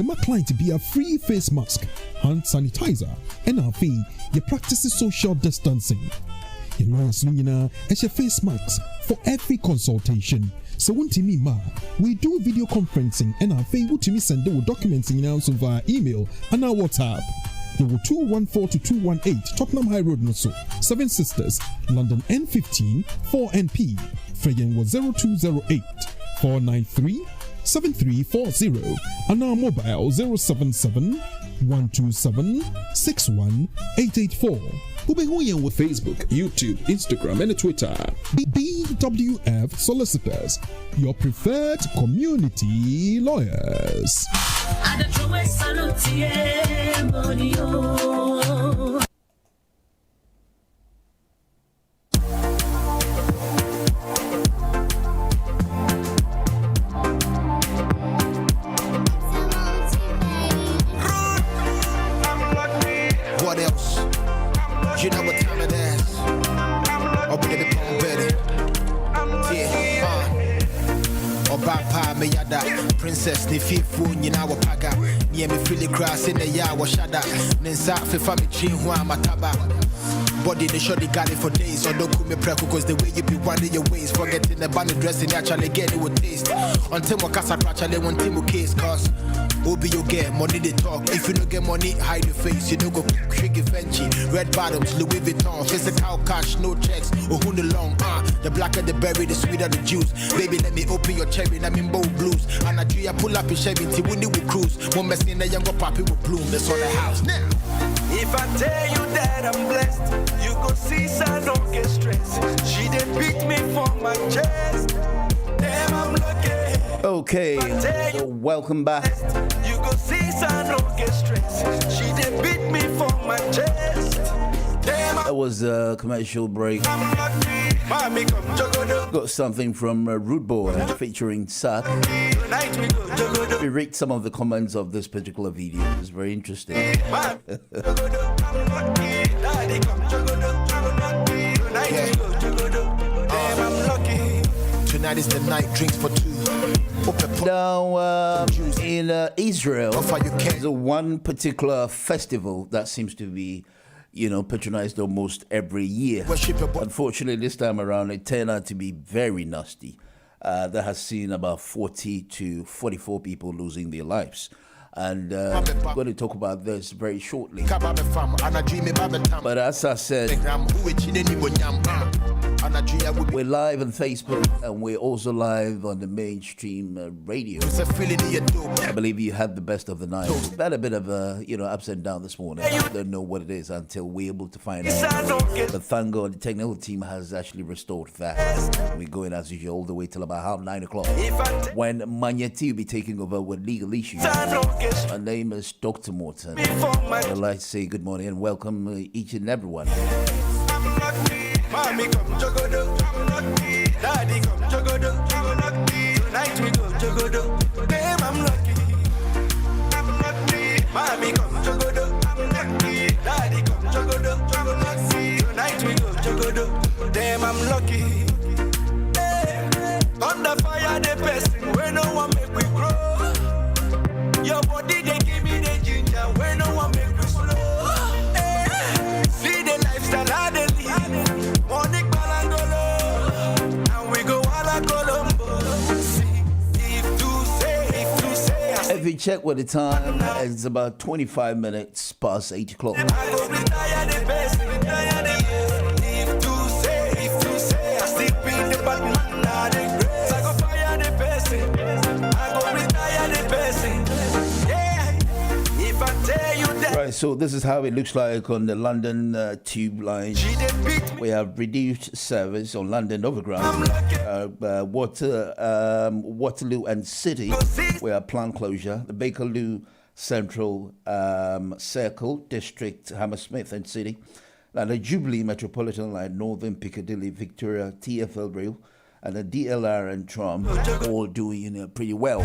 your client to be a free face mask, hand sanitizer, and our fee, you practice social distancing. Your lawyers and your face masks for every consultation. So when me ma, we do video conferencing and our fee to me send the documents in answer via email and our WhatsApp. There were 214 to 218 Tottenham High Road Noso, 7 Sisters, London N15 4NP. Freyen was 0208 493 7340 and our mobile 077 127 61884. Ubehuyen with Facebook, YouTube, Instagram, and Twitter. BWF Solicitors, your preferred community lawyers. What else? You know what time it is. Oh, baby, come better. Yeah, Oba me yada. Princess ni fifu nyina wapaga. Niye me feel grass in the ya washada. Ninsa fe fami chin hua mataba. Body they sure they got it for days. So don't come me preco cause the way you be winding your ways. Forgetting the bunny dressing actually get it with taste. Until my casa actually one team case cause Obi you get money they talk. If you don't get money, hide your face. You don't go tricky Fenty. Red bottoms, Louis Vuitton. Physical cash, no checks. Oh who the long the blacker the berry, the sweeter the juice. Baby let me open your cherry, let me bold blues. And I do ya pull up a Chevy till we will cruise. One mess in the younger poppy will bloom. That's on the house now. If I tell you that I'm blessed, you go see I don't get stressed. She did beat me for my chest. Damn, I'm lucky. Okay, so welcome back. You go see I don't get stressed. She did beat me for my chest. Damn, That was a commercial break. I'm lucky. Mommy, come jogodo. Got something from Rude Boy featuring Sak. Tonight we go jogodo. We read some of the comments of this particular video. It's very interesting. Mommy, jogodo. I'm lucky. Daddy, come jogodo. Tonight we go jogodo. Damn, I'm lucky. Tonight is the night, drinks for two. Now, in Israel, there's one particular festival that seems to be, patronized almost every year. Unfortunately, this time around, it turned out to be very nasty. That has seen about 40 to 44 people losing their lives. And we're going to talk about this very shortly. But as I said, we're live on Facebook and we're also live on the mainstream radio. I believe you had the best of the night. We've had a bit of ups and downs this morning. I don't know what it is until we're able to find out. But thank God the technical team has actually restored that. We're going as usual all the way till about 9 o'clock when Manyeti will be taking over with legal issues. My name is Dr. Mörton. I'd like to say good morning and welcome each and everyone. Mommy come jogodo, daddy come jogodo, tonight we go jogodo, damn I'm lucky, mommy come jogodo, daddy come jogodo, tonight we go jogodo, damn I'm lucky, under fire the best, where no one make we grow, your body they give me the ginger, where no one make we slow, see the lifestyle I they live. If you check with the time, it's about 25 minutes past 8 o'clock. Right, so this is how it looks like on the London tube line. We have reduced service on London Overground, Waterloo and City. We have plant closure. The Bakerloo Central Circle District, Hammersmith and City. Now the Jubilee Metropolitan Line, Northern Piccadilly, Victoria, TfL Rail, and the DLR and Tram all doing pretty well.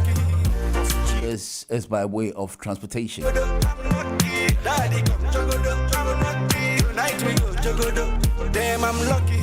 This is by way of transportation. Daddy come jogodo, tonight we go jogodo, damn I'm lucky.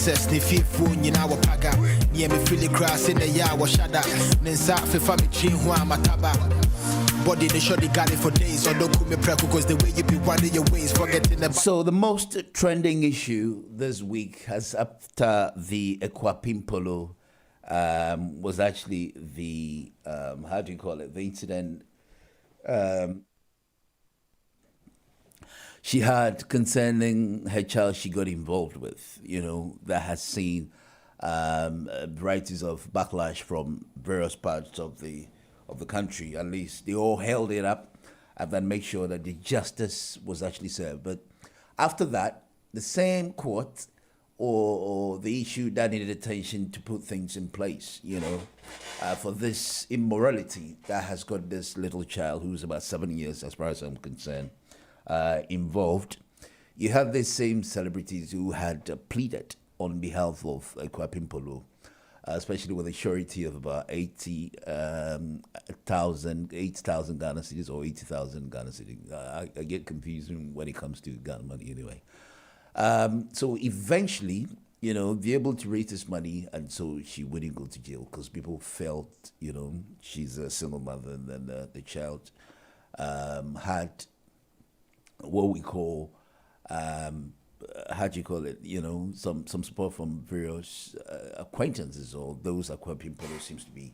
Princess ni fearful nyina wa paga. Near me feel the grass in the ya wa shada. Nensa fe fa me chin ho amataba. Body they sure they got it for days. So don't call me preco cause the way you be winding your ways, forgetting the. So the most trending issue this week has after the Ekwapimpolo was actually the how do you call it? The incident she had concerning her child she got involved with, that has seen varieties of backlash from various parts of the country. At least they all held it up and then make sure that the justice was actually served. But after that, the same court or the issue that needed attention to put things in place, for this immorality that has got this little child who's about 7 years, as far as I'm concerned, involved. You have these same celebrities who had pleaded on behalf of Ekwapimpolo, especially with a surety of about 80,000 Ghana cedis or 80,000 Ghana cedis. I get confused when it comes to Ghana money anyway. So eventually, be able to raise this money, and so she wouldn't go to jail because people felt, she's a single mother, and then the child had what we call, how do you call it? Some support from various acquaintances or those people who seems to be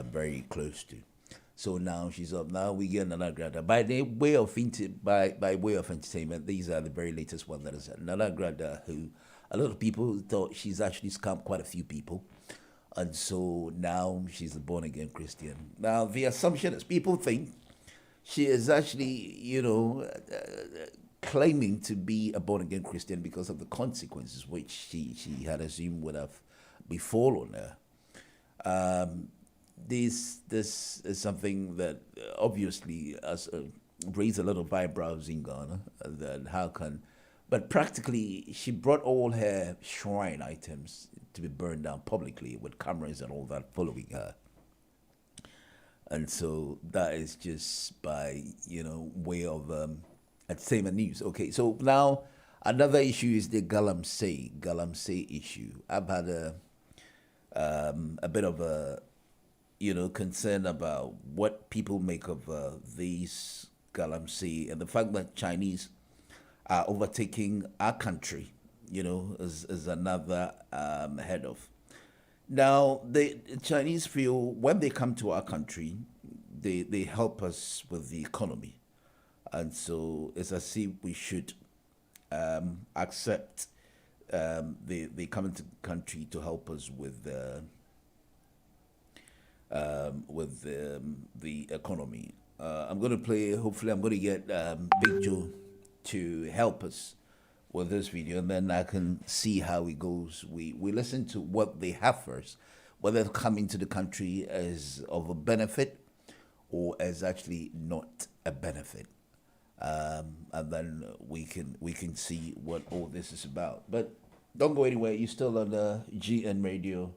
very close to. So now she's up. Now we get Nana Grada. By way of entertainment, these are the very latest one that is Nana Grada, who a lot of people thought she's actually scammed quite a few people. And so now she's a born-again Christian. Now the assumption is people think she is actually, claiming to be a born-again Christian because of the consequences which she had assumed would have befallen her. This is something that obviously has raised a lot of eyebrows in Ghana. But practically, she brought all her shrine items to be burned down publicly with cameras and all that following her. And so that is just by, way of entertainment news. Okay, so now another issue is the Galamsey issue. I've had a bit of a, concern about what people make of these Galamsey and the fact that Chinese are overtaking our country, is another head of. Now, the Chinese feel when they come to our country, they help us with the economy. And so it's as if we should accept they come into the country to help us with the economy. I'm going to play, hopefully I'm going to get Big Joe to help us with this video, and then I can see how it goes. We listen to what they have first, whether coming to the country as of a benefit or as actually not a benefit. And then we can see what all this is about. But don't go anywhere. You're still on the GN Radio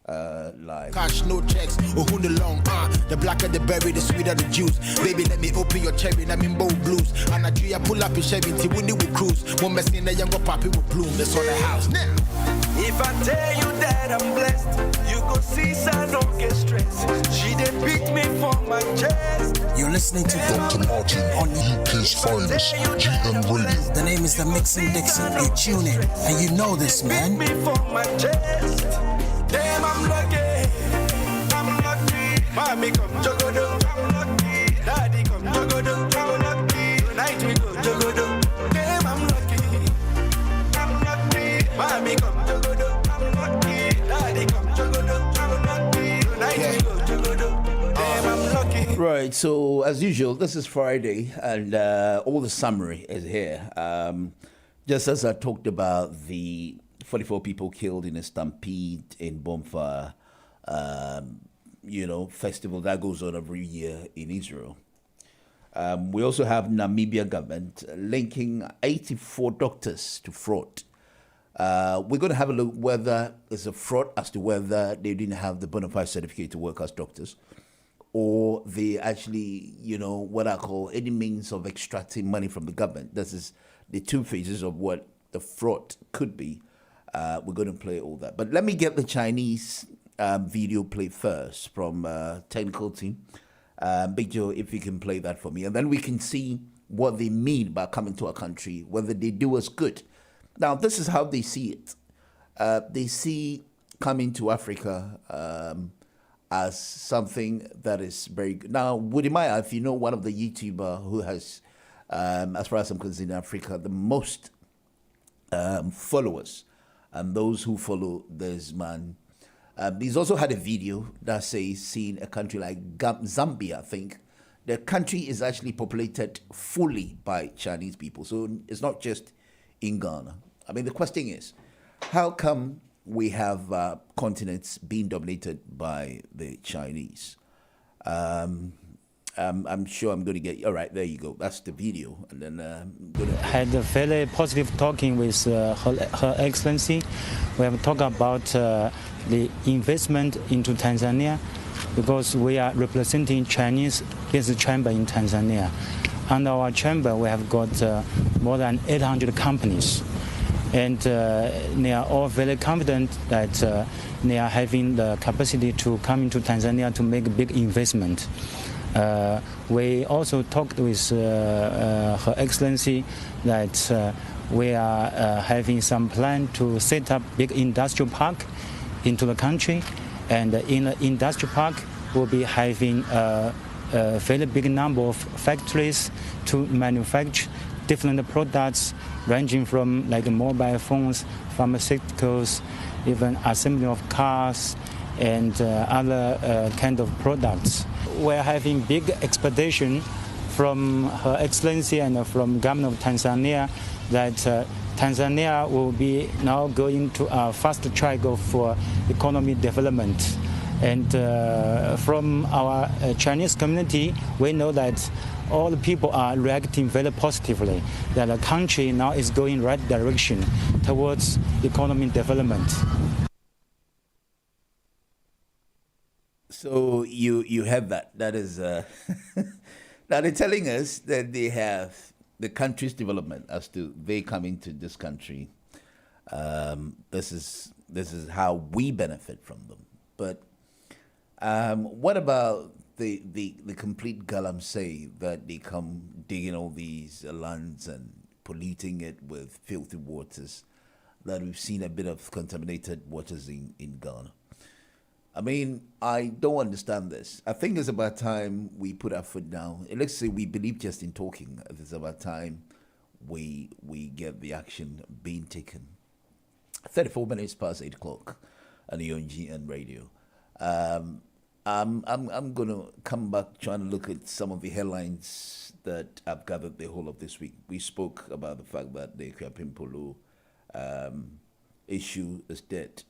live. Cash, no checks, or who the long, the blacker the berry, the sweeter the juice. Baby, let me open your cherry, I'm in bold blues. And I do pull up in Chevy, Winnie will cruise. One mess in the younger poppy will bloom, that's on the house now. If I tell you that I'm blessed, you go see, so don't get stressed. She did beat me for my chest. You're listening to Dr Mörton on UK's finest GN Radio. The name is the Mixing Dixon. You tune in, and you know this, man. Beat me for my chest. Damn, I'm lucky. I'm lucky. Mommy come jogodo. I'm lucky. Daddy come jogodo. I'm lucky. Tonight we go jogodo. Damn, I'm lucky. I'm lucky. Mommy come jogodo. I'm lucky. Daddy come jogodo. I'm lucky. Tonight we go jogodo. Damn, I'm lucky. Right, so as usual, this is Friday, and all the summary is here. Just as I talked about the 44 people killed in a stampede in bonfire, festival that goes on every year in Israel. We also have Namibia government linking 84 doctors to fraud. We're going to have a look whether it's a fraud as to whether they didn't have the bona fide certificate to work as doctors, or they actually, what I call any means of extracting money from the government. This is the two phases of what the fraud could be. We're going to play all that. But let me get the Chinese video played first from technical team. Big Joe, if you can play that for me. And then we can see what they mean by coming to our country, whether they do us good. Now, this is how they see it. They see coming to Africa as something that is very good. Now, Woodimaya, if you know one of the YouTuber who has, as far as I'm concerned, in Africa, the most followers, and those who follow this man, he's also had a video that says, seeing a country like Zambia, I think, the country is actually populated fully by Chinese people. So it's not just in Ghana. I mean, the question is, how come we have continents being dominated by the Chinese? I'm sure I'm going to get... All right, there you go. That's the video. And then I'm going to... Had a very positive talking with Her Excellency. We have talked about the investment into Tanzania, because we are representing Chinese business chamber in Tanzania. Under our chamber, we have got more than 800 companies. And they are all very confident that they are having the capacity to come into Tanzania to make a big investment. We also talked with Her Excellency that we are having some plan to set up big industrial park into the country. And in the industrial park, we'll be having a very big number of factories to manufacture different products, ranging from like mobile phones, pharmaceuticals, even assembly of cars, and other kind of products. We're having big expectation from Her Excellency and from government of Tanzania that Tanzania will be now going to a fast track of economic development. And from our Chinese community, we know that all the people are reacting very positively, that the country now is going right direction towards economic development. So you have that. That is now they're telling us that they have the country's development as to they come into this country. This is how we benefit from them. But what about the complete galamsey that they come digging all these lands and polluting it with filthy waters, that we've seen a bit of contaminated waters in Ghana? I mean, I don't understand this. I think it's about time we put our foot down. And let's say we believe just in talking. It's about time we get the action being taken. 34 minutes past 8 o'clock on the ONGN radio. I'm going to come back trying to look at some of the headlines that I've gathered the whole of this week. We spoke about the fact that the Kwapimpolo issue is dead.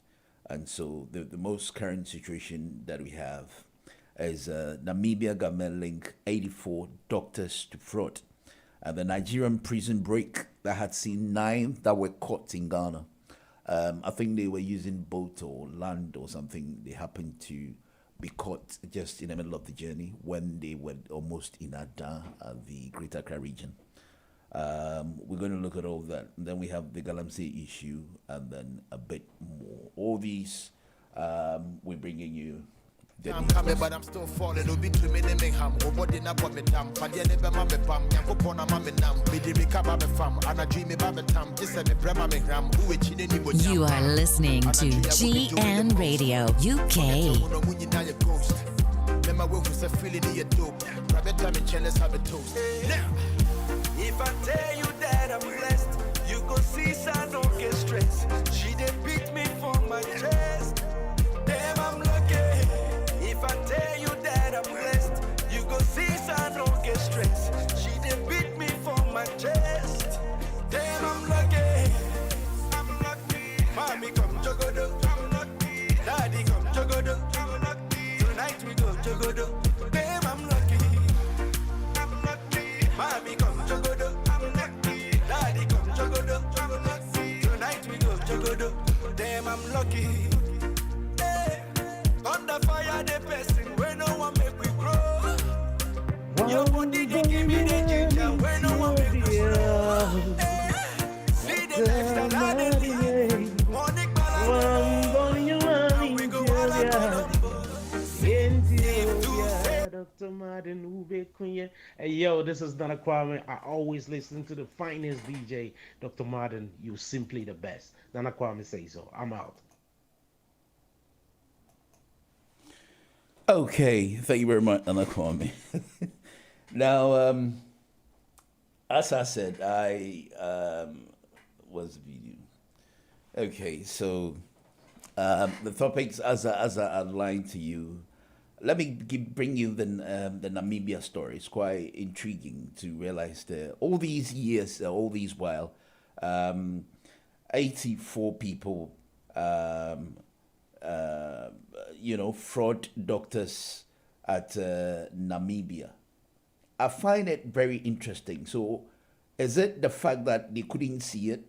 And so the most current situation that we have is Namibia government link 84 doctors to fraud. And the Nigerian prison break that had seen 9 that were caught in Ghana. I think they were using boat or land or something. They happened to be caught just in the middle of the journey when they were almost in Ada, the Greater Accra region. We're going to look at all that. And then we have the Galamsey issue and then a bit more. All these, we're bringing you. I'm coming, but I'm still falling. It'll be criminal mayhem. Nobody na me dam. Padia never mame pam. Yanko pona mame nam. Bidi bika mame fam. Ana dream mame tam. Just me brema me gram. You are listening to GN Radio UK. Remember we was a feeling in your dope. Private time in chillers have a toast. If I tell you that I'm blessed, you go see I don't get stressed. She did beat me for my chest. Damn, I'm lucky. If I tell you that I'm blessed, you go see I don't get stressed. She did beat me for my chest. Damn, I'm lucky. I'm lucky. Mommy come jogodo. I'm lucky. Daddy come jogodo. I'm lucky. Tonight we go jogodo. Damn, I'm lucky. I'm lucky. Mommy come jogodo. I'm lucky. Daddy come jogodo. I'm lucky. Tonight we go jogodo. Damn, I'm lucky. Hey. Under fire, the person where no one make we grow. Your body they give me the ginger where no one make we grow. Hey. See the lifestyle I live. Kunye. Hey, yo, this is Donna Kwame. I always listen to the finest DJ, Dr. Mörton. You simply the best. Donna Kwame say so. I'm out. Okay, thank you very much, Anna Kwame. Now, as I said, I was video. Okay, so the topics as I outlined to you. Let me bring you the Namibia story. It's quite intriguing to realize that all these years, all these while, 84 people, fraud doctors at Namibia. I find it very interesting. So, is it the fact that they couldn't see it,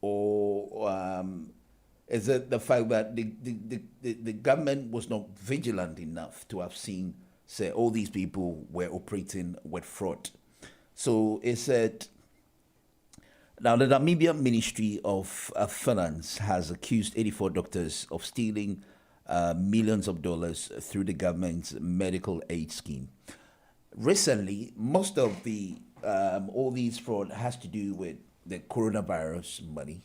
or is it the fact that the government was not vigilant enough to have seen, say, all these people were operating with fraud? So is it now the Namibia Ministry of Finance has accused 84 doctors of stealing millions of dollars through the government's medical aid scheme. Recently, most of the all these fraud has to do with the coronavirus money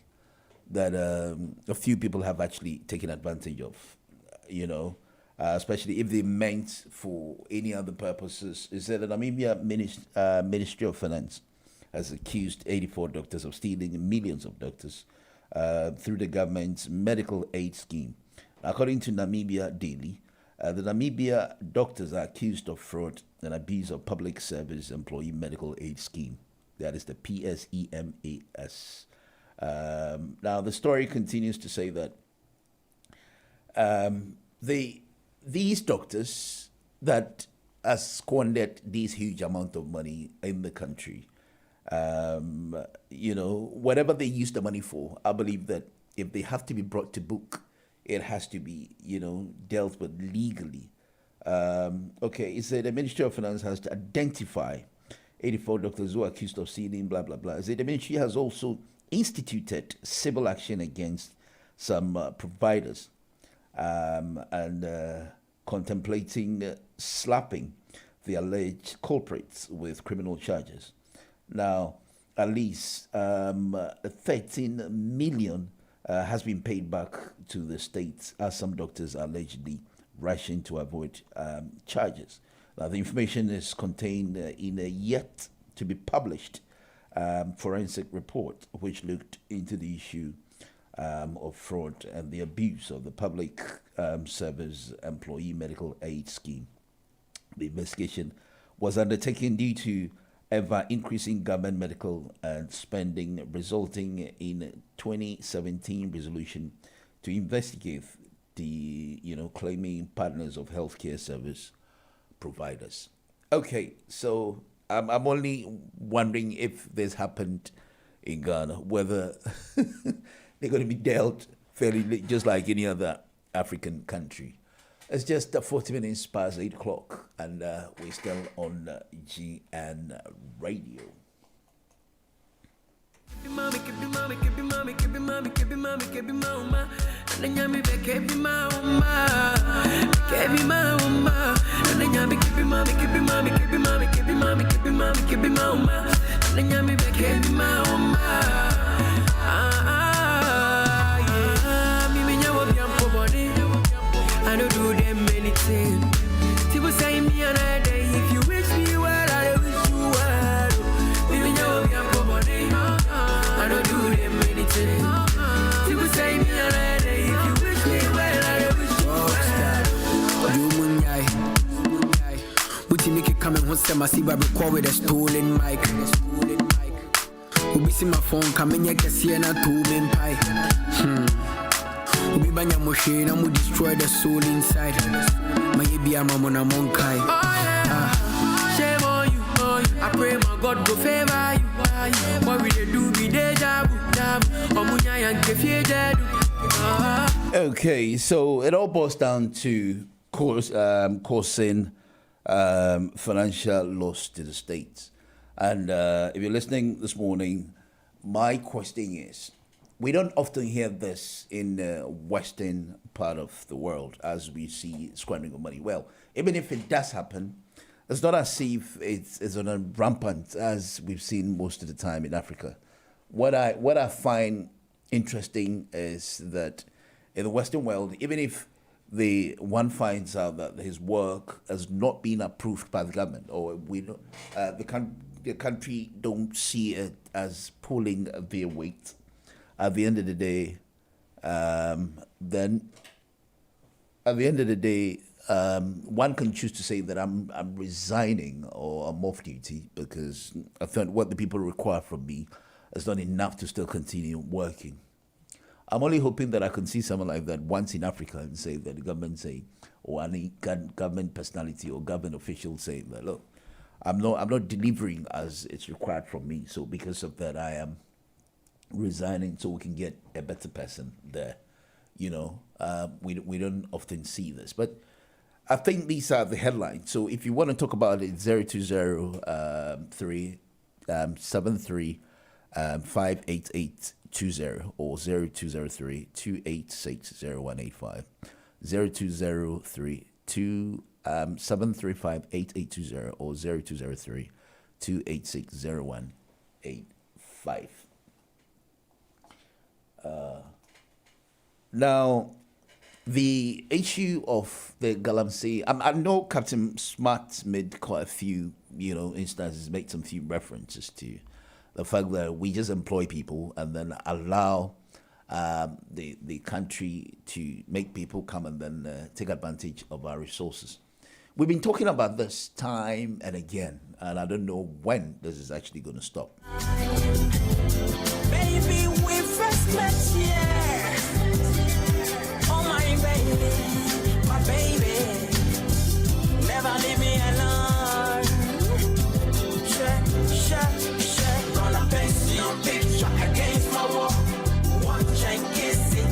that a few people have actually taken advantage of, especially if they meant for any other purposes. Is that the Namibia Ministry of Finance has accused 84 doctors of stealing millions of dollars through the government's medical aid scheme. According to Namibia Daily, the Namibia doctors are accused of fraud and abuse of public service employee medical aid scheme. That is the PSEMAS. Now, the story continues to say that these doctors that has squandered this huge amount of money in the country, whatever they use the money for, I believe that if they have to be brought to book, it has to be, dealt with legally. It said the Ministry of Finance has to identify 84 doctors who are accused of stealing, blah, blah, blah. It said the ministry has also instituted civil action against some providers and contemplating slapping the alleged culprits with criminal charges. Now, at least 13 million has been paid back to the state as some doctors are allegedly rushing to avoid charges. Now, the information is contained in a yet to be published forensic report, which looked into the issue of fraud and the abuse of the public service employee medical aid scheme. The investigation was undertaken due to ever increasing government medical spending, resulting in 2017 resolution to investigate the claiming partners of healthcare service providers. Okay, so I'm only wondering if this happened in Ghana, whether they're going to be dealt fairly just like any other African country. It's just 40 minutes past 8 o'clock, and we're still on GN Radio. I don't do them anything. People say me another day. If you wish me well, I wish you well. Even though I'm poverty, I don't do them anything. People say me another day. If you wish me well, I wish you well. You munyai, but you make it come and once I see Baby call with a stolen mic. Ubi see my phone coming, I can see an two-man pie. Ubi banya machine, I'm destroy the soul inside. My baby, I'm on a monkai. Shame on you, I pray my God go favor you. What we do be deja vu. Okay, so it all boils down to causing financial loss to the states. And if you're listening this morning, my question is, we don't often hear this in the western part of the world as we see squandering of money. Well, even if it does happen, it's not as if it's on a rampant as we've seen most of the time in Africa. What I find interesting is that in the Western world, even if one finds out that his work has not been approved by the government, or the country don't see it as pulling their weight, at the end of the day, one can choose to say that I'm resigning or I'm off duty because I think what the people require from me is not enough to still continue working. I'm only hoping that I can see someone like that once in Africa and say that the government say, or any government personality or government official saying that, look, I'm not delivering as it's required from me. So because of that, I am resigning so we can get a better person there. We don't often see this, but I think these are the headlines. So if you want to talk about it, 0203 73 58820 or 0203 286 0185 0203 735 8820 or 0203 286 0185. Now, the issue of the Galamsey, I know Captain Smart made quite a few, instances, made some few references to the fact that we just employ people and then allow the country to make people come and then take advantage of our resources. We've been talking about this time and again, and I don't know when this is actually going to stop. Baby, we first met, yeah. Oh my baby, my baby, never leave me alone. Share, gonna paste your picture against my wall. Watch and kiss it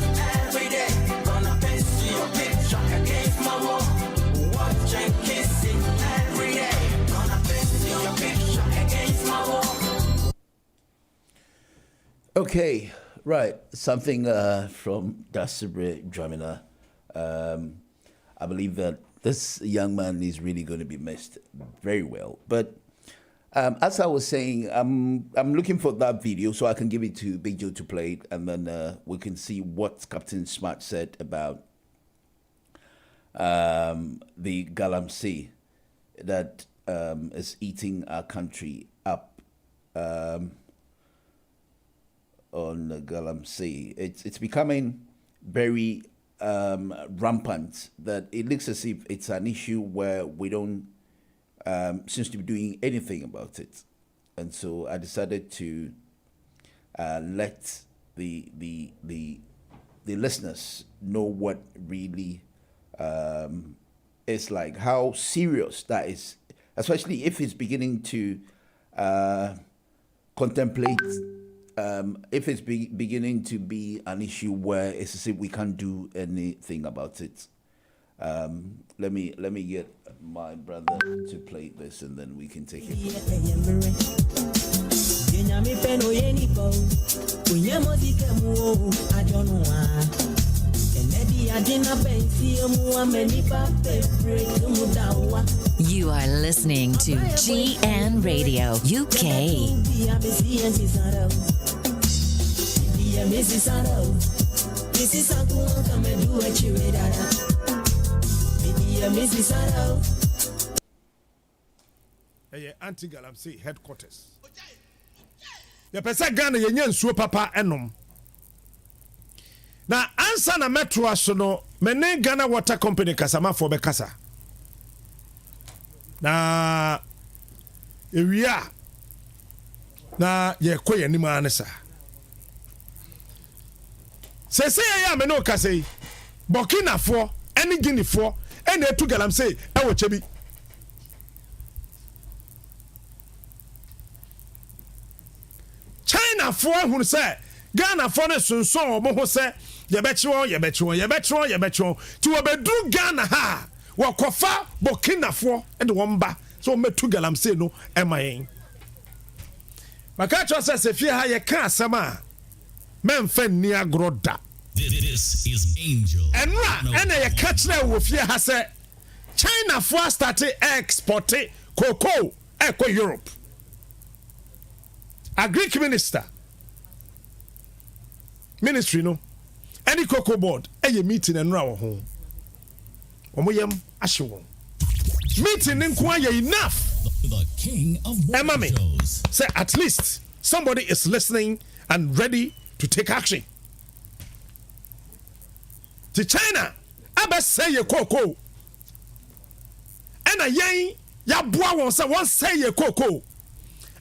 every day. Gonna paste your picture against my wall. Watch and kiss it every day. Gonna paste your picture against my wall. Okay, right. Something from Dr Mörton. I believe that this young man is really going to be missed very well. But as I was saying, I'm looking for that video so I can give it to Big Joe to play it, and then we can see what Captain Smart said about the Galamsey that is eating our country up. On the Galamsey, it's becoming very rampant that it looks as if it's an issue where we don't seem to be doing anything about it, and so I decided to let the listeners know what really is like, how serious that is, especially if it's beginning to contemplate. If it's beginning to be an issue where it's as if we can't do anything about it. Let me get my brother to play this and then we can take it. You are listening to GN Radio UK. Anti-Galamsey headquarters. The person Ghana yenye nsuo papa enom. Na ansa na metro aso no mene Ghana Water Company kasama for be kasa. Na ewia na ye koye ni ma anesa. Sese ya me no kase Burkina fo eni Guinea fo eni etu Galamsey e wo chebi. China fo hun se Ghana fo ne sunson omo ho se ye bechiwo ti wo bedru Ghana ha wo kofa Burkina fo e de womba so metu Galamsey no e mayen. Maka cho se fie ha ye ka asema memfa ni agroda. This is Angel. Enra ena ye catch na wo fie ha se China for started export cocoa echo Europe. A Greek ministry no any cocoa board meeting and raw home. Omoyam ashewon. Meeting nko enough. The king of morning shows. Say at least somebody is listening and ready to take action. To China, aba say ye cocoa. And a yang ya boa won say one say ye cocoa.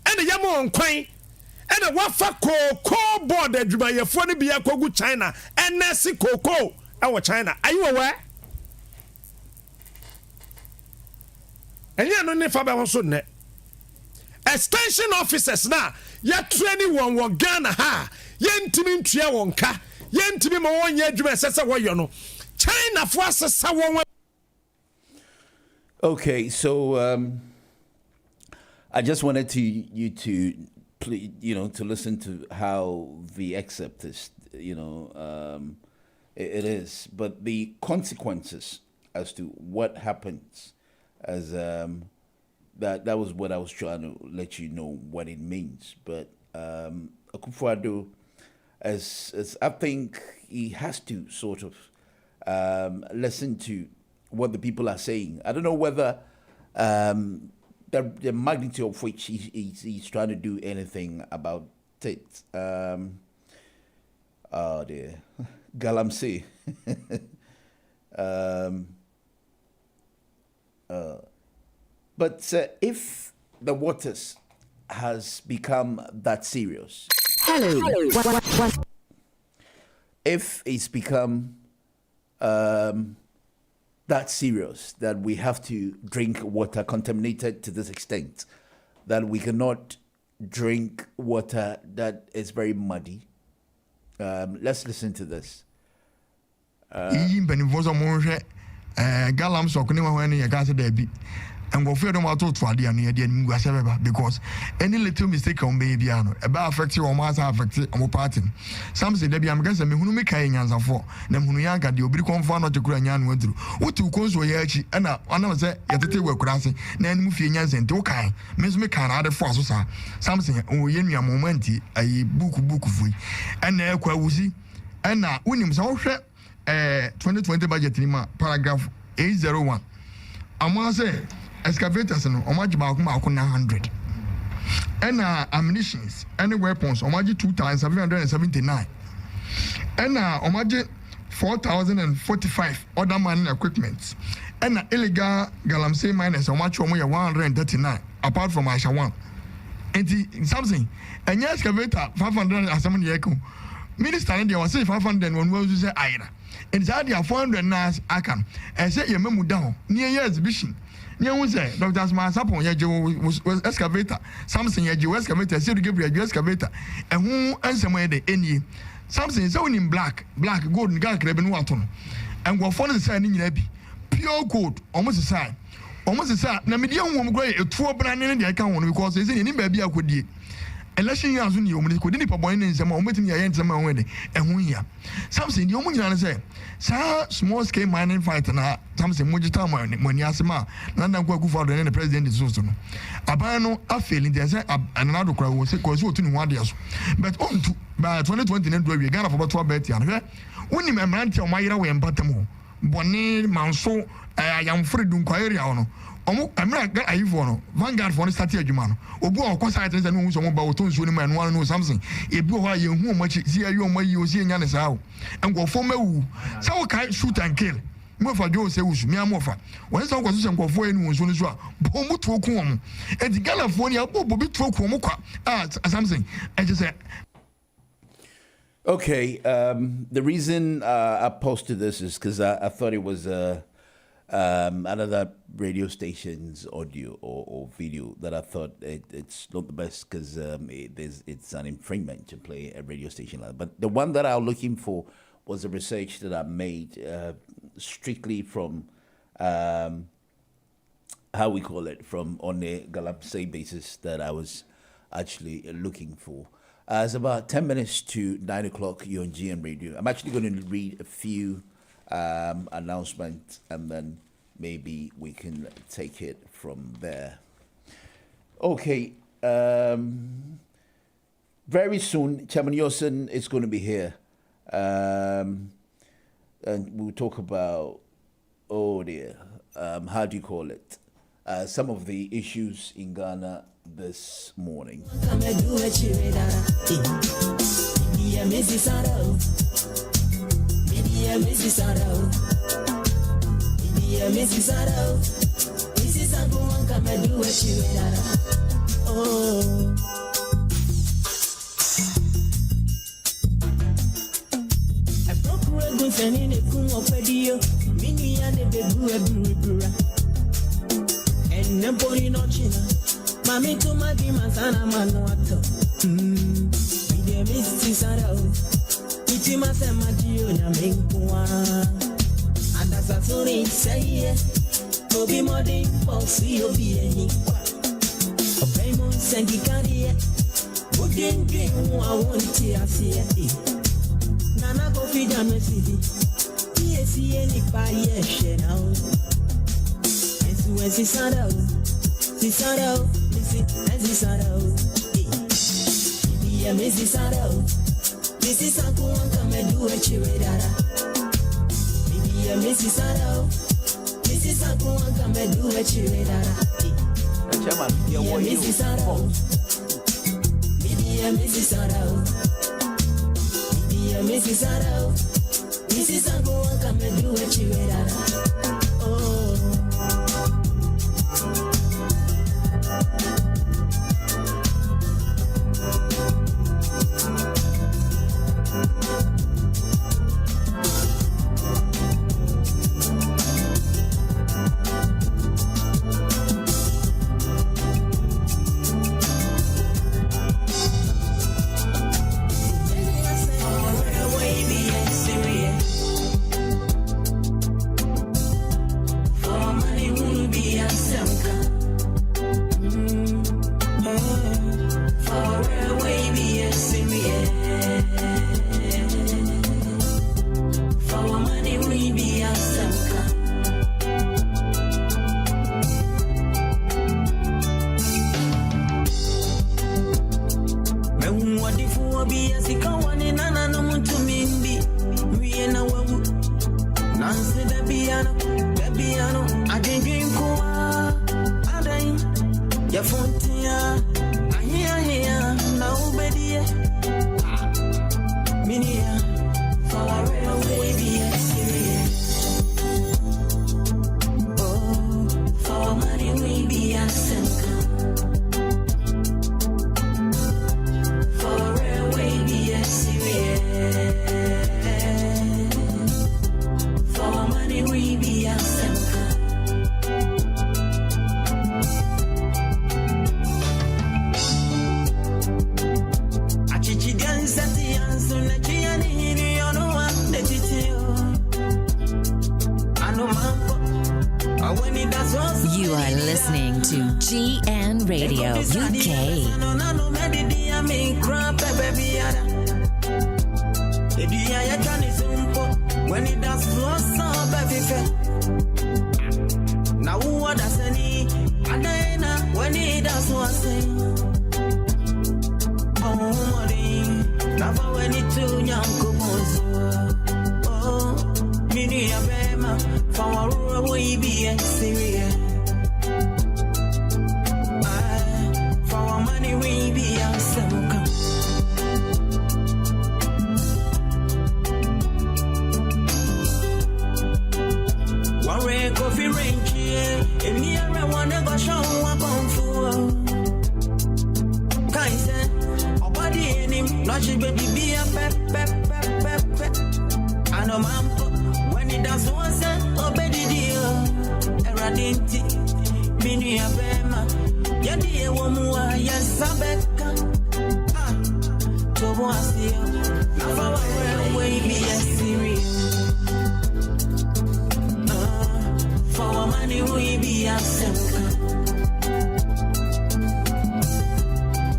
And a yamo on kwan. And a wafa cocoa board adwuma ye fo ne bia kogu China. And nasi cocoa our China. Are you aware? And you know never also net extension officers now. Ya training one Ghana ha. Yentimi ntua wonka. Yentimi ma wonye adwuma sesa wo yo no. China for sesa won. Okay, so I just wanted you to to listen to how the excerpt is, it is, but the consequences as to what happens as that was what I was trying to let you know what it means. But Akufo-Addo, as I think he has to sort of listen to what the people are saying. I don't know whether the magnitude of which he's trying to do anything about it. Oh dear, Galamsey. But if the waters has become that serious, if it's become that serious that we have to drink water contaminated to this extent, that we cannot drink water that is very muddy, let's listen to this. And go for them out to the idea because any little mistake on baby about affecting or mass affected on party. Some say there I'm guessing who make answer for them who yank at the obri confirm not to Kuranyan went through. What to cause yachi and I say yet work crashing, then move your yans and okay. Miss me can add a force something oh yen momenti a book free and kwawusi and now when him so 2020 budget paragraph 801. I'm gonna say excavators no omaji ba 900 and ammunitions and weapons omaji 2,779 and omaji 4,045 other mining equipment and illegal galamsey miners omaji 139 apart from Aisha 1 and something and excavator 500 assemble yeko minister and they was say 500 when we say aira and that they are 400 nas akan and say you memu down near your exhibition. You say Dr. Sapon was excavator, something you excavator, said to give you excavator, and who answer where the any something so in black, gold, and dark ribbon water, and what for the sign in your pure gold, almost a sign. Almost a sign. Now, medium woman gray, a 2 brand in the account because it's in baby I could do. Unless you have any could any point in some moment in your end some way, and we are something you only say, sir, small scale mining fight and something Mujita when Yasima, Nana go for the president is also. Abano, I feel in there, another crowd will say, because you two 1 year. But on to by 2020, we got about 12 bet. When you remember your Mayra and Batamo, Bonnet, Manso, I am free to inquire. I'm not got a phone. Vanguard for the statue man. Obo of course I tell them who's about to swim and want to know something. If you are young, who much see you on my you see and how and go for me. So can shoot and kill. More for Joe say, me a mofa. When some position go for anyone soon as well. Bomu to come. And the California Bobo to come. Something. I just said. Okay, the reason I posted this is because I thought it was another radio station's audio or video that I thought it's not the best because it's an infringement to play a radio station like that. But the one that I was looking for was a research that I made strictly from how we call it, from on a Galamsey basis that I was actually looking for. It's about 10 minutes to 9 o'clock here on GM Radio. I'm actually going to read a few announcement and then maybe we can take it from there. Okay. Very soon, Chairman Yosin is going to be here. And we'll talk about, how do you call it? Some of the issues in Ghana this morning. Mami to magi masana manuato. Ide misi sarao. Iti masema jiyo na mengkuwa. Adasa suri saye. Obi modi posi obi ehi. Obeymo sengi kariye. Udengwe mwa wonti asiye. Nana kofi jamesidi. Iye siye nipa yeshe nao. Esu esi sarao. Sisaro, Missy Saro, Missy Saro, Missy Sankuan come and do a chiradara. Maybe Missy Saro, Missy Sankuan come and do a chiradara. Missy Saro, maybe Missy Saro, maybe Missy Saro, Missy Sankuan come and do a chiradara. You are listening to GN Radio UK. When it does now what does any and when it does was never when it too young oh mini abema from a way be a serious for money we be a some coffee range, and me I wanna go show up on fool. Kaise, or body in him, not she baby be a pep. I know man, when he does one set, obey deal. Eradinti, mini a bema, yadi a woman, yes, Sabeka. To was here, now for way be a serious. For money we be a simple.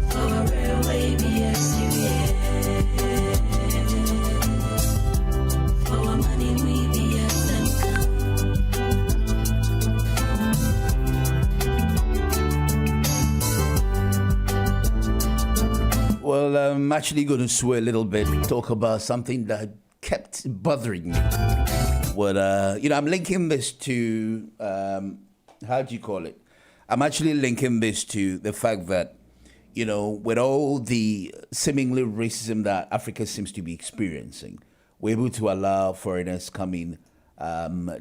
For railway be a serious. For money we be a simple. I'm actually going to swear a little bit, talk about something that kept bothering me. What I'm linking this to how do you call it? I'm actually linking this to the fact that, with all the seemingly racism that Africa seems to be experiencing, we're able to allow foreigners come in,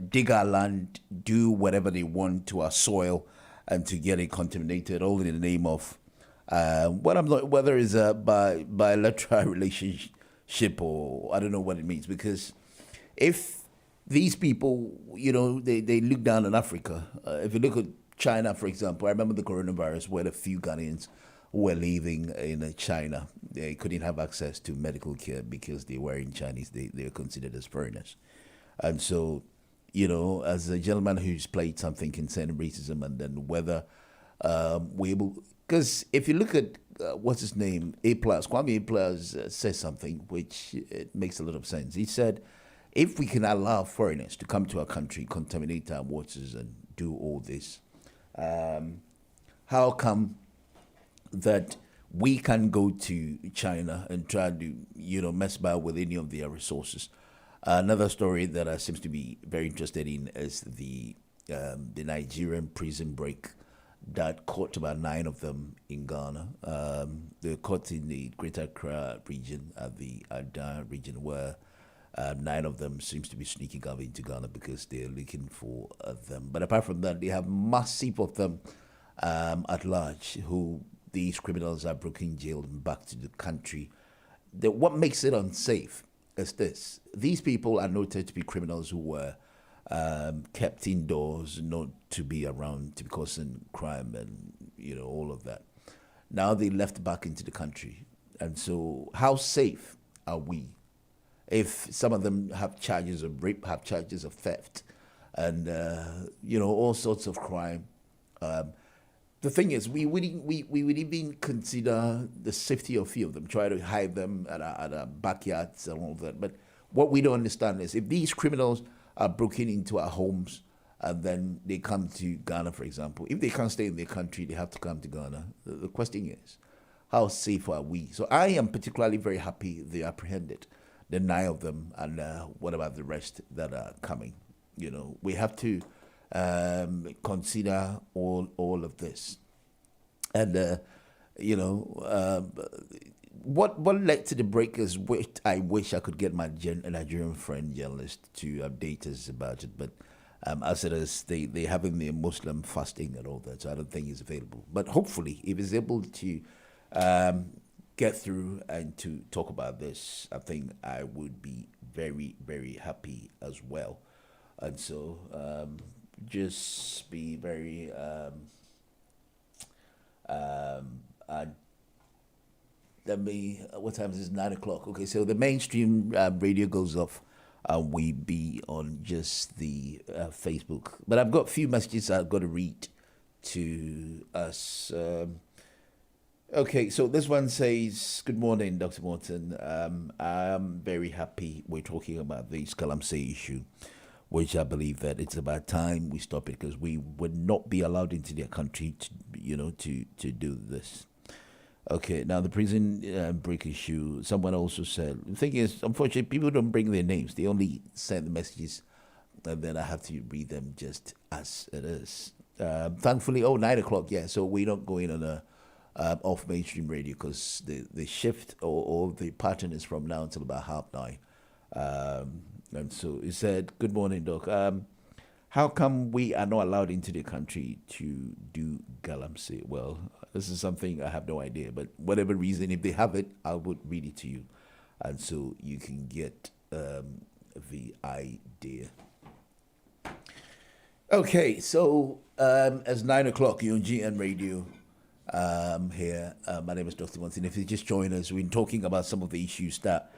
dig our land, do whatever they want to our soil, and to get it contaminated, all in the name of whether it's a bilateral relationship or I don't know what it means. Because if these people, they look down on Africa. If you look at China, for example, I remember the coronavirus where a few Ghanaians who were living in China, they couldn't have access to medical care because they were in Chinese. They are considered as foreigners. And so, as a gentleman who's played something concerning racism and then whether we're able... Because if you look at, what's his name, Kwame A+, says something which it makes a lot of sense. He said, if we can allow foreigners to come to our country, contaminate our waters and do all this, how come that we can go to China and try to, mess about with any of their resources? Another story that I seems to be very interested in is the Nigerian prison break that caught about 9 of them in Ghana. They were caught in the Greater Accra region, at the Ada region, where 9 of them seems to be sneaking out into Ghana because they're looking for them. But apart from that, they have massive of them at large who these criminals are broken jailed and back to the country. What makes it unsafe is this. These people are noted to be criminals who were kept indoors, not to be around, to be causing crime and, all of that. Now they left back into the country. And so how safe are we if some of them have charges of rape, have charges of theft, and, all sorts of crime? The thing is, we would even consider the safety of a few of them, try to hide them at our backyards and all of that. But what we don't understand is if these criminals are broken into our homes and then they come to Ghana, for example, if they can't stay in their country, they have to come to Ghana. The question is, how safe are we? So I am particularly very happy they apprehended the 9 of them, and what about the rest that are coming? We have to consider all of this. And, what led to the break is which I wish I could get my Nigerian friend journalist to update us about it. But as it is, they having the Muslim fasting and all that, so I don't think it's available. But hopefully, if he's able to get through and to talk about this, I think I would be very, very happy as well. And so just be very what time is this? 9 o'clock. Okay, so the mainstream radio goes off. We be on just the Facebook, but I've got a few messages I've got to read to us. Okay, so this one says, "Good morning, Dr. Mörton. I'm very happy we're talking about the Galamsey issue, which I believe that it's about time we stop it because we would not be allowed into their country to do this." Okay, now the prison break issue, someone also said, the thing is, unfortunately, people don't bring their names. They only send the messages, and then I have to read them just as it is. Thankfully, 9 o'clock, yeah, so we're not going on a off mainstream radio because the shift or the pattern is from now until about 9:30. And so he said, "Good morning, Doc. How come we are not allowed into the country to do Galamsey?" Well, this is something I have no idea, but whatever reason, if they have it, I would read it to you. And so you can get the idea. Okay, so it's 9 o'clock, you're on GN Radio here. My name is Dr. Mörton. If you just join us, we're talking about some of the issues that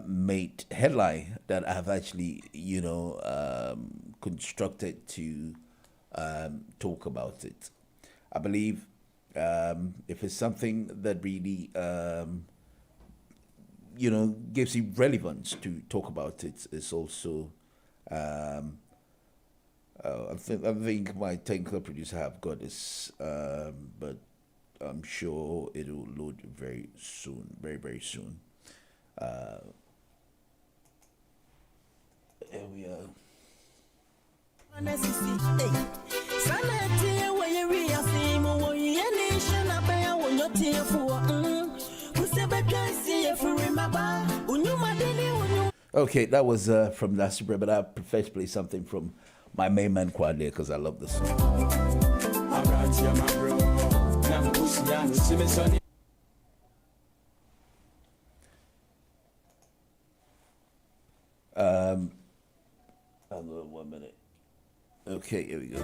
made headline that I have actually, constructed to talk about it. I believe if it's something that really, gives you relevance to talk about it, it's also, I think my technical producer have got this, but I'm sure it will load very soon, very, very soon. Here we are. Okay, that was from Nasibra, but I prefer to play something from my main man Kwade because I love this song. Hold on 1 minute. Okay, here we go.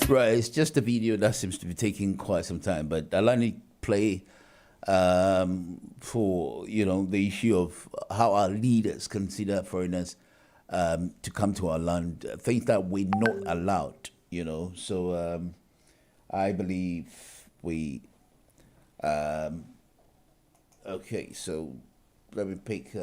Right, it's just a video that seems to be taking quite some time, but I'll only play for the issue of how our leaders consider foreigners to come to our land, things that we're not allowed, So I believe we. Okay, so let me pick.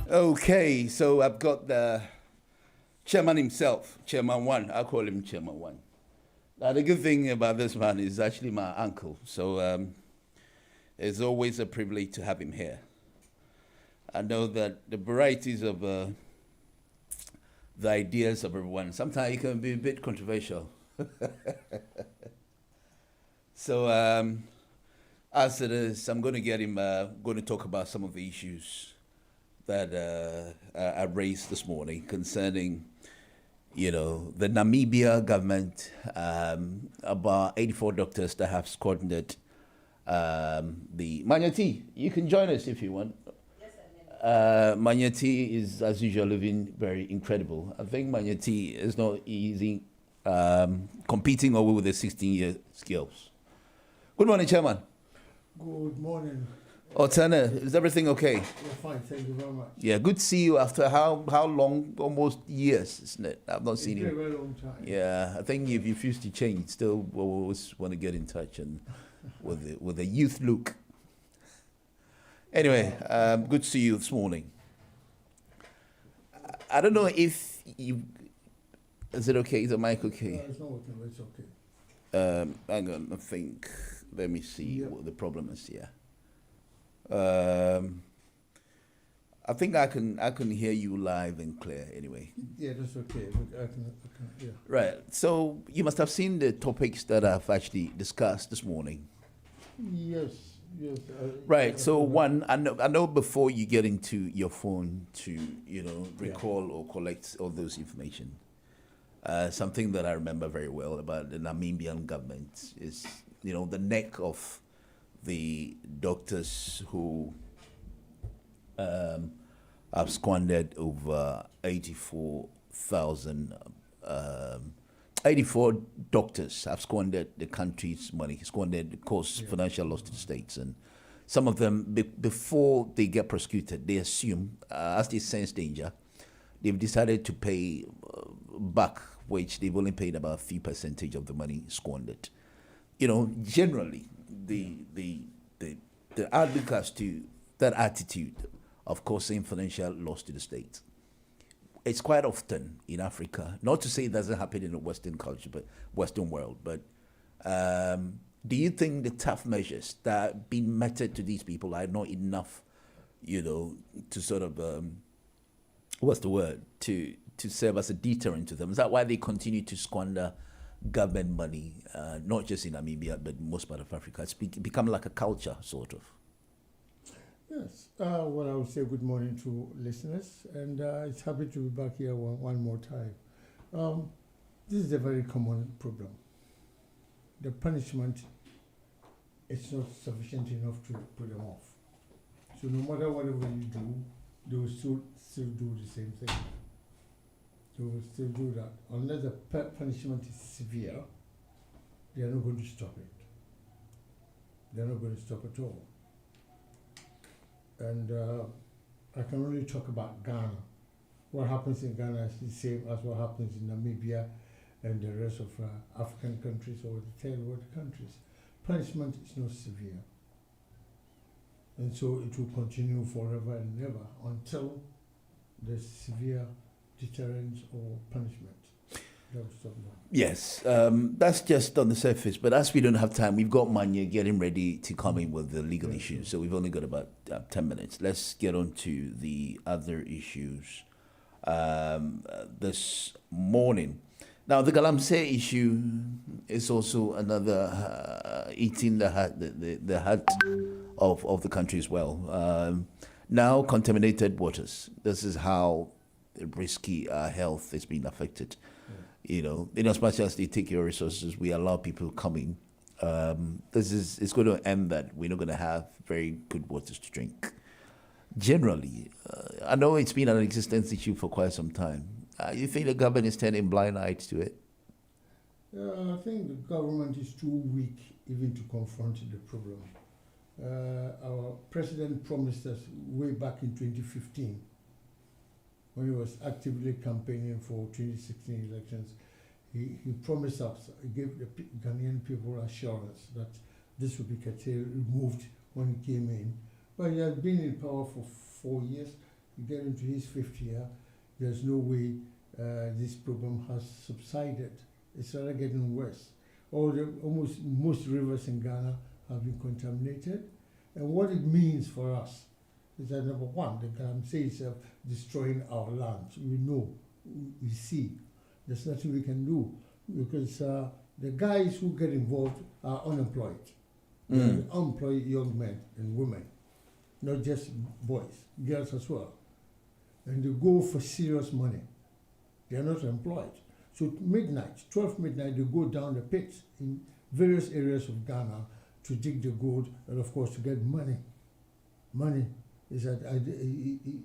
Okay, so I've got the chairman himself, Chairman One. I call him Chairman One. Now, the good thing about this man is actually my uncle, so it's always a privilege to have him here. I know that the varieties of the ideas of everyone. Sometimes it can be a bit controversial. So, as it is, I'm going to get him going to talk about some of the issues that I raised this morning concerning, the Namibia government, about 84 doctors that have squandered the Manyati. You can join us if you want. Manyati is, as usual, living very incredible. I think Manyati is not easy competing over with the 16-year skills. Good morning, Chairman. Good morning. Otana, is everything okay? We're fine, thank you very much. Yeah, good to see you after how long? Almost years, isn't it? I've not seen you. It's been a very long time. Yeah, I think you've refused to change. Still, we always want to get in touch and with a youth look. Anyway, good to see you this morning. I don't know if you. Is it okay? Is the mic okay? No, it's not working, but it's okay. Hang on, I think. Let me see what the problem is here. I think I can hear you live and clear anyway. Yeah, that's okay. I can, yeah. Right. So you must have seen the topics that I've actually discussed this morning. Yes. Right. So one, I know before you get into your phone to recall or collect all those information. Something that I remember very well about the Namibian government is the neck of the doctors who have squandered over 84 doctors have squandered the country's money, caused financial loss to the states. And some of them, before they get prosecuted, they assume, as they sense danger, they've decided to pay back, which they've only paid about a few percentage of the money squandered. Generally, the outlook as to that attitude of causing financial loss to the state, it's quite often in Africa. Not to say it doesn't happen in the Western culture, but Western world. But do you think the tough measures that are being meted to these people are not enough, to sort of to serve as a deterrent to them? Is that why they continue to squander government money, not just in Namibia, but most part of Africa? It's become like a culture, sort of. Yes. Well, I would say good morning to listeners, and it's happy to be back here one more time. This is a very common problem. The punishment is not sufficient enough to put them off. So no matter whatever you do, they will still do the same thing. They will still do that. Unless the punishment is severe, they are not going to stop it. They are not going to stop at all. And I can only talk about Ghana. What happens in Ghana is the same as what happens in Namibia and the rest of African countries or the third world countries. Punishment is not severe. And so it will continue forever and ever until there's severe deterrence or punishment. Yes, that's just on the surface. But as we don't have time, we've got Manya getting ready to come in with the legal issues. So we've only got about 10 minutes. Let's get on to the other issues this morning. Now, the Galamsey issue is also another eating the heart of the country as well. Now, contaminated waters. This is how risky our health is being affected. In as much as they take your resources, we allow people coming. It's going to end that we're not going to have very good waters to drink. Generally, I know it's been an existence issue for quite some time. You think the government is turning blind eyes to it? I think the government is too weak even to confront the problem. Our president promised us way back in 2015, when he was actively campaigning for 2016 elections, he promised us, he gave the Ghanaian people assurance that this would be removed when he came in. But he has been in power for 4 years. You get into his 5th year, there's no way this problem has subsided. It's rather getting worse. Most rivers in Ghana have been contaminated. And what it means for us is that, number one, the Galamsey itself destroying our lands. We know we see. There's nothing we can do because the guys who get involved are unemployed. They're unemployed young men and women, not just boys, girls as well. And they go for serious money. They are not employed. So midnight, 12 midnight, they go down the pits in various areas of Ghana to dig the gold and of course to get money. Money is at the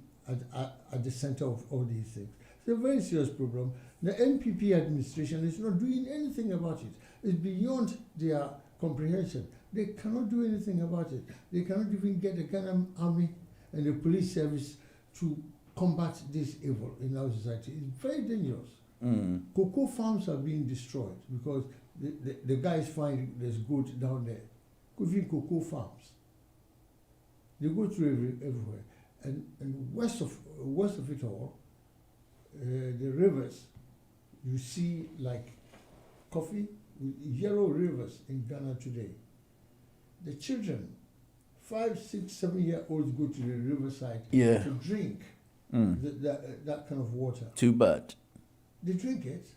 center of all these things. It's a very serious problem. The NPP administration is not doing anything about it. It's beyond their comprehension. They cannot do anything about it. They cannot even get the Ghana army and the police service to combat this evil in our society. It's very dangerous. Cocoa farms are being destroyed because the guys find there's gold down there. Even cocoa farms. They go through everywhere. And west of it all, the rivers, you see like coffee, yellow rivers in Ghana today. The children, 5, 6, 7-year-olds go to the riverside to drink that kind of water. Too bad. They drink it.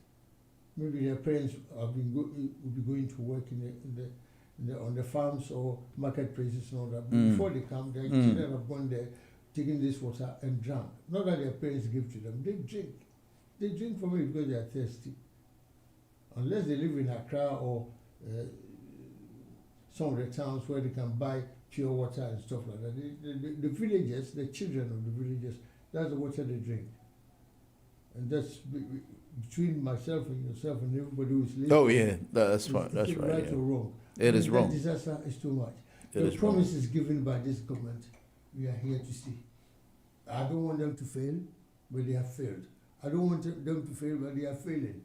Maybe their parents will be going to work on the farms or marketplaces and all that. But before they come, their children have gone there, taking this water and drunk. Not that their parents give to them. They drink. They drink from it because they are thirsty. Unless they live in Accra or some of the towns where they can buy pure water and stuff like that. The villagers, the children of the villagers, that's the water they drink. And that's between myself and yourself and everybody who is listening. Oh yeah, that's right. That's right. Right or wrong. It is wrong. The disaster is too much. The promises given by this government, we are here to see. I don't want them to fail, but they have failed. I don't want them to fail, but they are failing.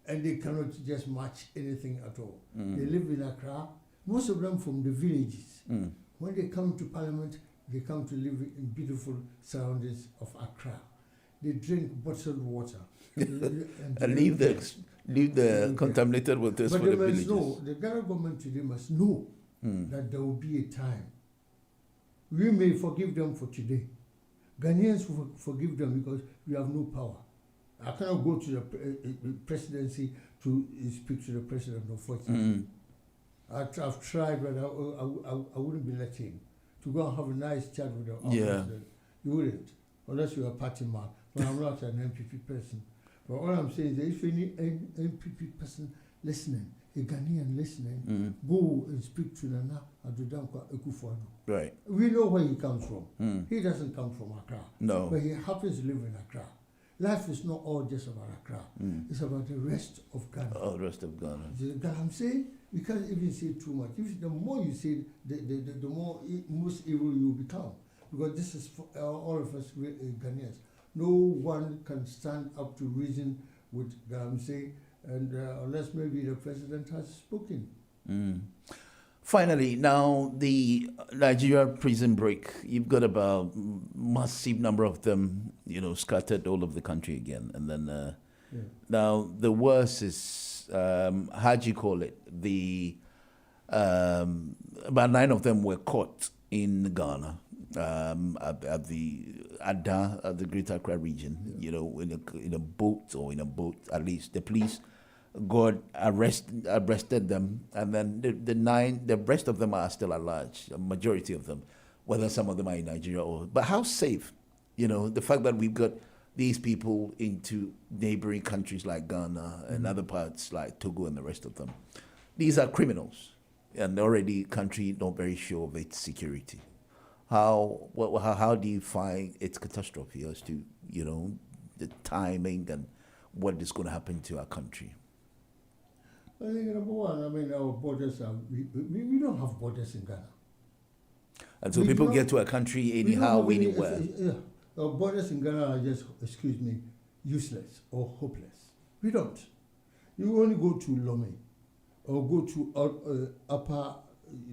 And they cannot just match anything at all. They live in Accra, most of them from the villages. When they come to Parliament, they come to live in beautiful surroundings of Accra. They drink bottled water. and leave the contaminated waters for the villages. The Ghana government today must know that there will be a time. We may forgive them for today. Ghanaians will forgive them because we have no power. I cannot go to the presidency to speak to the president, unfortunately. I've tried, but I wouldn't be let in. To go and have a nice chat with the president. You wouldn't, unless you're a party man. But I'm not an NPP person. But all I'm saying is that if any NPP person listening, a Ghanaian listening, go and speak to Nana Adudankwa Ekufuado. Right. We know where he comes from. He doesn't come from Accra. No. But he happens to live in Accra. Life is not all just about Accra. It's about the rest of Ghana. Oh, the rest of Ghana. I'm saying we can't even say too much. The more you say, the more most evil you become. Because this is for all of us Ghanaians. No one can stand up to reason with Galamsey, and unless maybe the president has spoken. Finally, now the Nigeria prison break, you've got about massive number of them, scattered all over the country again. And then now the worst is, how do you call it? About 9 of them were caught in Ghana. At the Greater Accra region, in a boat, at least the police arrested them, and then the rest of them are still at large, a majority of them, whether some of them are in Nigeria but how safe, the fact that we've got these people into neighboring countries like Ghana and other parts like Togo and the rest of them. These are criminals, and already country not very sure of its security. How do you find its catastrophe as to, the timing and what is going to happen to our country? I think number one, our borders are, we don't have borders in Ghana. And so people get to a country anyhow, anywhere. Our borders in Ghana are just, useless or hopeless. We don't. You only go to Lome or go to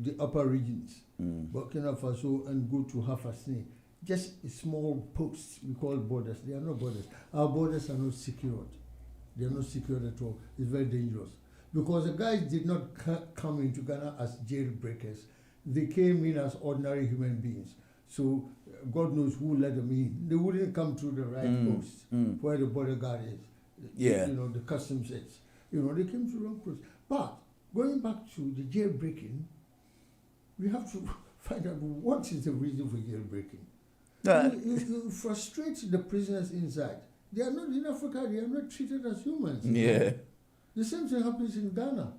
the upper regions, Burkina Faso, and go to Hafasni. Just small posts we call borders. They are not borders. Our borders are not secured. They are not secured at all. It's very dangerous. Because the guys did not come into Ghana as jailbreakers. They came in as ordinary human beings. So God knows who let them in. They wouldn't come through the right post where the border guard is. Yeah. You know, the customs is. You know, they came through the wrong post. But going back to the jailbreaking, we have to find out what is the reason for jailbreaking. You frustrate the prisoners inside. They are not in Africa, they are not treated as humans. Yeah. The same thing happens in Ghana.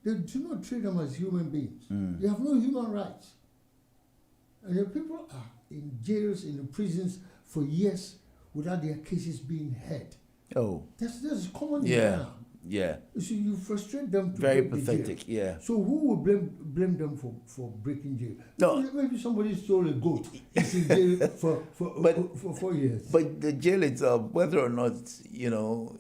They do not treat them as human beings. They have no human rights. And the people are in jails, in the prisons for years without their cases being heard. Oh. That's common in Yeah. Ghana. Yeah. So you frustrate them to Very break the pathetic, jail. yeah. So who will blame them for breaking jail? No. Maybe somebody stole a goat. He's in jail for 4 years. But the jail itself, whether or not, you know,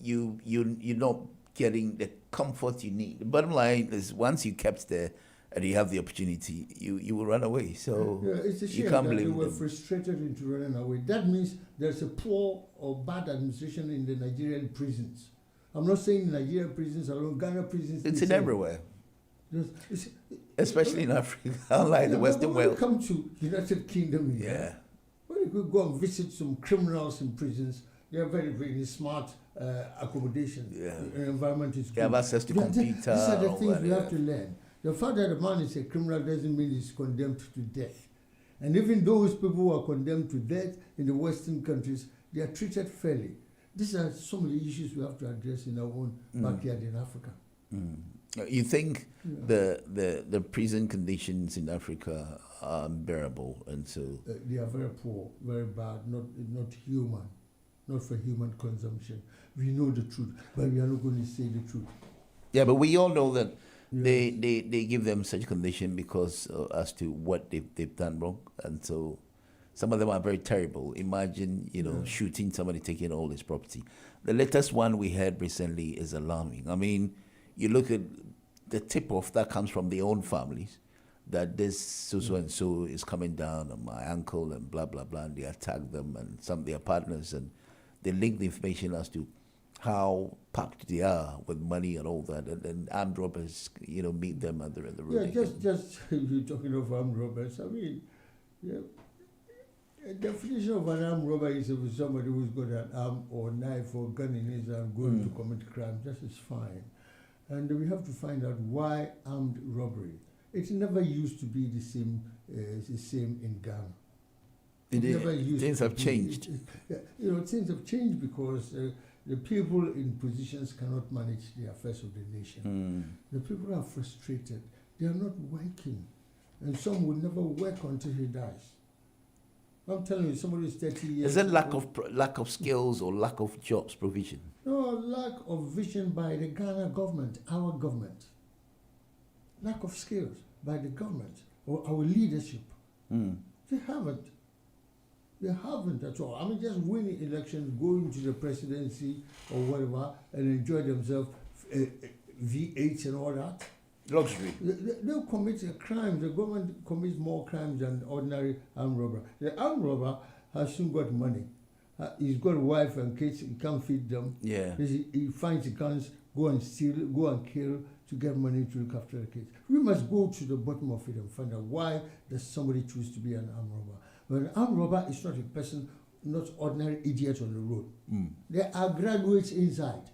you're not getting the comfort you need. The bottom line is once you kept there and you have the opportunity, you will run away. So it's a shame you can't that they blame were them. frustrated into running away. That means there's a poor or bad administration in the Nigerian prisons. I'm not saying Nigerian prisons alone, Ghana prisons. It's in everywhere. Especially in Africa, unlike the Western world. When you come to United Kingdom, when you could go and visit some criminals in prisons, they are very, very smart accommodation. The environment is good. They have access to computer. These are the things we have yeah. to learn. The fact that a man is a criminal doesn't mean he's condemned to death. And even those people who are condemned to death in the Western countries, they are treated fairly. These are some of the issues we have to address in our own backyard in Africa. You think the prison conditions in Africa are unbearable, and so they are very poor, very bad, not human, not for human consumption. We know the truth, but we are not going to say the truth. Yeah, but we all know that they give them such condition because as to what they've done wrong, and so some of them are very terrible. Imagine, shooting somebody, taking all his property. The latest one we had recently is alarming. I mean, you look at the tip-off that comes from their own families, that this so and so is coming down on my uncle and blah, blah, blah, and they attack them and some of their partners, and they link the information as to how packed they are with money and all that, and then armed robbers, meet them at the road. Yeah, just you're talking of armed robbers. I mean, a definition of an armed robber is somebody who's got an arm or knife or gun in his hand going to commit crime. That is fine. And we have to find out why armed robbery. It never used to be the same in Ghana. Things have changed. Things have changed because the people in positions cannot manage the affairs of the nation. The people are frustrated. They are not working. And some will never work until he dies. I'm telling you, somebody is 30 years. Is it lack of skills or lack of jobs provision? No, lack of vision by the Ghana government, our government. Lack of skills by the government or our leadership. They haven't. They haven't at all. I mean, just winning elections, going to the presidency or whatever, and enjoy themselves, V8 and all that. Luxury. They'll commit a crime. The government commits more crimes than ordinary armed robber. The armed robber has soon got money. He's got a wife and kids. He can't feed them. Yeah. He finds guns, go and steal, go and kill to get money to look after the kids. We must go to the bottom of it and find out why does somebody choose to be an armed robber. But an armed robber is not a person, not ordinary idiot on the road. There are graduates inside.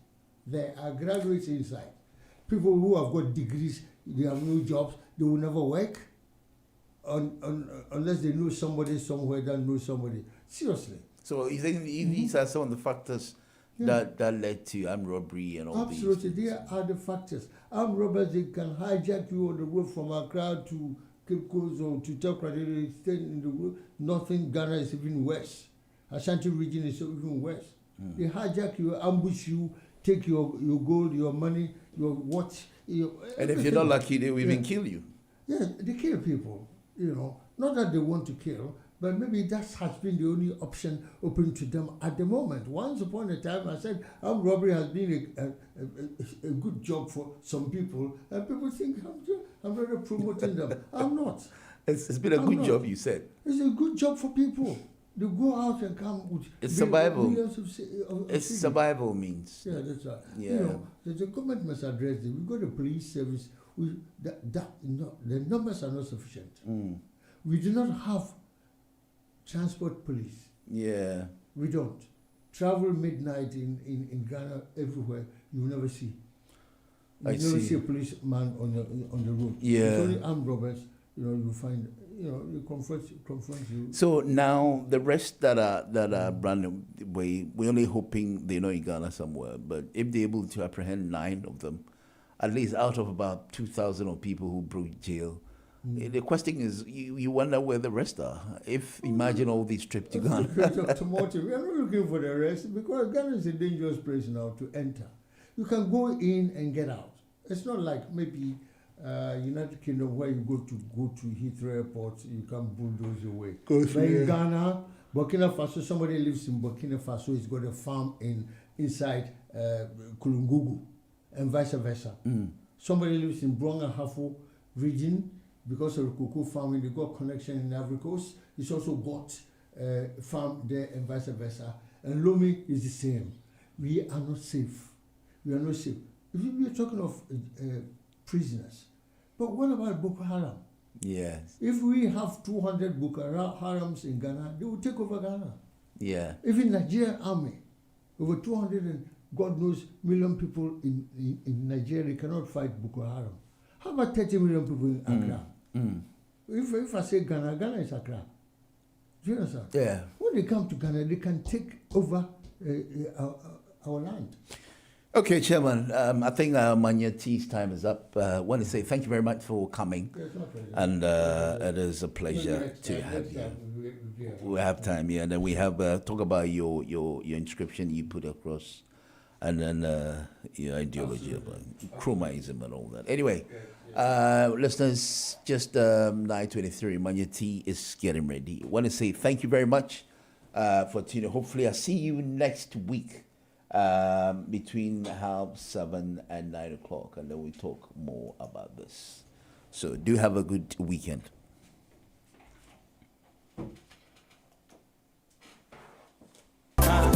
People who have got degrees, they have no jobs, they will never work unless they know somebody somewhere that knows somebody. Seriously. So you think these are some of the factors that led to armed robbery and all these? Absolutely, there are the factors. Armed robbers, they can hijack you on the road from Accra to Cape Coast or to Tokra. They stay in the road. Northern Ghana is even worse. Ashanti region is even worse. They hijack you, ambush you, take your gold, your money, your watch. And if you're not lucky, they will even kill you. Yeah, they kill people, Not that they want to kill, but maybe that has been the only option open to them at the moment. Once upon a time, I said armed robbery has been a good job for some people, and people think I'm rather promoting them. I'm not. It's been a good job, you said. It's a good job for people. They go out and come with survival. It's survival means. Yeah, that's right. Yeah. The government must address it. We've got a police service. The numbers are not sufficient. We do not have transport police. Yeah. We don't. Travel midnight in Ghana everywhere, you will never see. You never see a policeman on the road. Yeah. It's only armed robbers, you find, you confront you. So now the rest that are run away, we're only hoping they're not in Ghana somewhere. But if they're able to apprehend 9 of them, at least out of about 2,000 of people who broke jail, the question is, you wonder where the rest are. If imagine all these trips to Ghana. Dr. Mörton, we are not looking for the rest because Ghana is a dangerous place now to enter. You can go in and get out. It's not like maybe United Kingdom where you go to Heathrow Airport, you can bulldoze your way. But in Ghana, Burkina Faso, somebody lives in Burkina Faso, he's got a farm inside Kulungugu, and vice versa. Somebody lives in Bronga Hafo region, because of the cocoa farming, they got connection in Ivory Coast. He's also got a farm there and vice versa. And Lomé is the same. We are not safe. We are not safe. If we are talking of prisoners, but what about Boko Haram? Yes. If we have 200 Boko Harams in Ghana, they will take over Ghana. Yeah. Even Nigerian army, over 200 and God knows million people in Nigeria cannot fight Boko Haram. How about 30 million people in Accra? If I say Ghana, Ghana is Accra. Do you understand? Yeah. When they come to Ghana, they can take over our land. Okay, Chairman, I think Manya T's time is up. I want to say thank you very much for coming. And it is a pleasure to have you. We have time, yeah. And then we have talk about your inscription you put across, and then your ideology about chromaism and all that. Anyway, listeners, just 9:23. Manya T is getting ready. I want to say thank you very much for tuning. Hopefully, I'll see you next week. Between 7:30 and 9 o'clock, and then we talk more about this. So do have a good weekend. I